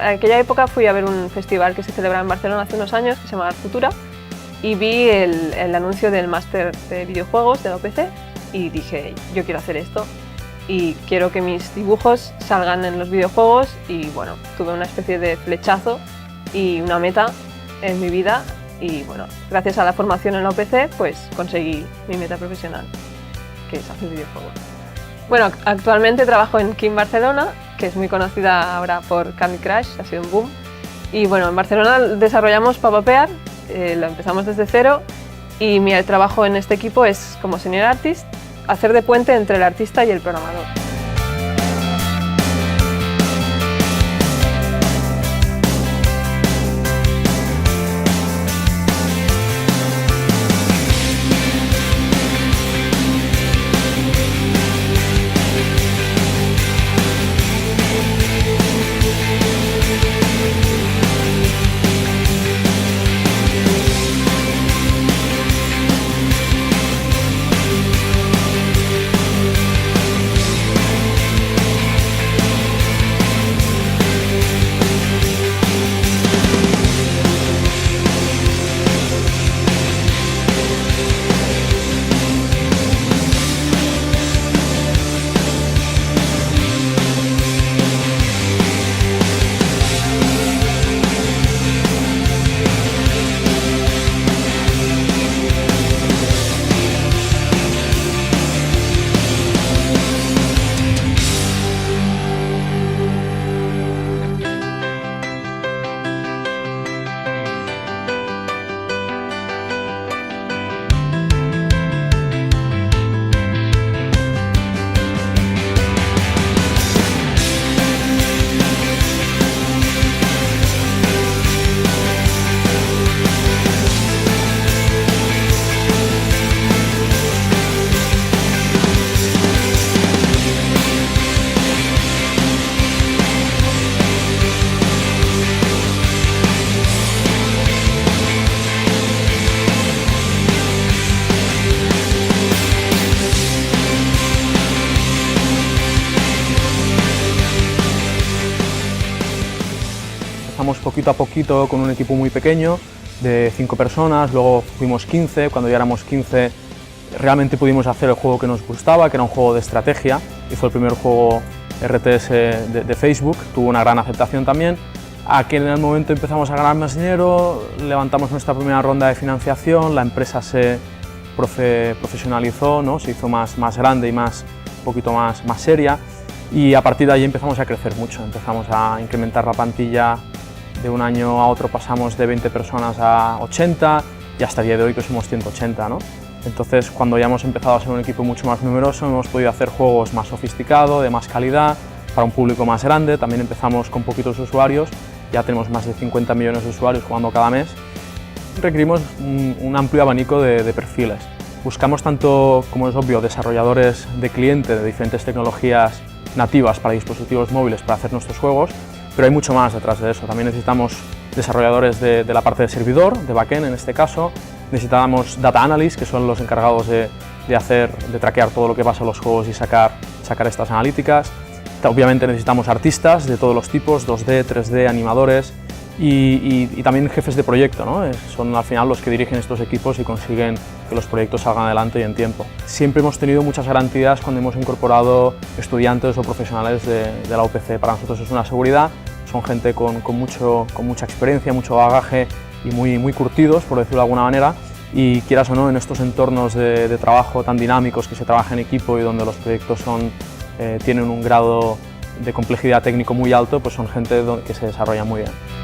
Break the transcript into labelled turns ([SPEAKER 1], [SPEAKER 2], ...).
[SPEAKER 1] aquella época fui a ver un festival que se celebra en Barcelona hace unos años, que se llama Art Futura, y vi el anuncio del máster de videojuegos de la UPC y dije, yo quiero hacer esto y quiero que mis dibujos salgan en los videojuegos, y bueno, tuve una especie de flechazo y una meta en mi vida, y bueno, gracias a la formación en la UPC pues conseguí mi meta profesional, que es hacer videojuegos. Bueno, actualmente trabajo en King Barcelona, que es muy conocida ahora por Candy Crush, ha sido un boom. Y bueno, en Barcelona desarrollamos Papapear, lo empezamos desde cero, y mi trabajo en este equipo es como senior artist, hacer de puente entre el artista y el programador.
[SPEAKER 2] Empezamos poquito a poquito con un equipo muy pequeño, de 5 personas, luego fuimos 15, cuando ya éramos 15 realmente pudimos hacer el juego que nos gustaba, que era un juego de estrategia, y fue el primer juego RTS de Facebook, tuvo una gran aceptación también. Aquí en el momento empezamos a ganar más dinero, levantamos nuestra primera ronda de financiación, la empresa se profesionalizó, ¿no? Se hizo más grande y un poquito más seria, y a partir de ahí empezamos a crecer mucho, empezamos a incrementar la plantilla. De un año a otro pasamos de 20 personas a 80 y hasta el día de hoy que somos 180, ¿no? Entonces, cuando ya hemos empezado a ser un equipo mucho más numeroso, hemos podido hacer juegos más sofisticados, de más calidad, para un público más grande. También empezamos con poquitos usuarios, ya tenemos más de 50 millones de usuarios jugando cada mes. Requerimos un amplio abanico de perfiles. Buscamos tanto, como es obvio, desarrolladores de cliente de diferentes tecnologías nativas para dispositivos móviles para hacer nuestros juegos, pero hay mucho más detrás de eso. También necesitamos desarrolladores de la parte de servidor, de backend en este caso. Necesitamos data analysts, que son los encargados de traquear todo lo que pasa en los juegos y sacar estas analíticas. Obviamente necesitamos artistas de todos los tipos, 2D, 3D, animadores y también jefes de proyecto, ¿no? Son al final los que dirigen estos equipos y consiguen que los proyectos salgan adelante y en tiempo. Siempre hemos tenido muchas garantías cuando hemos incorporado estudiantes o profesionales de la UPC. Para nosotros es una seguridad, son gente con mucha experiencia, mucho bagaje y muy curtidos, por decirlo de alguna manera, y quieras o no, en estos entornos de trabajo tan dinámicos, que se trabaja en equipo y donde los proyectos tienen un grado de complejidad técnico muy alto, pues son gente que se desarrolla muy bien.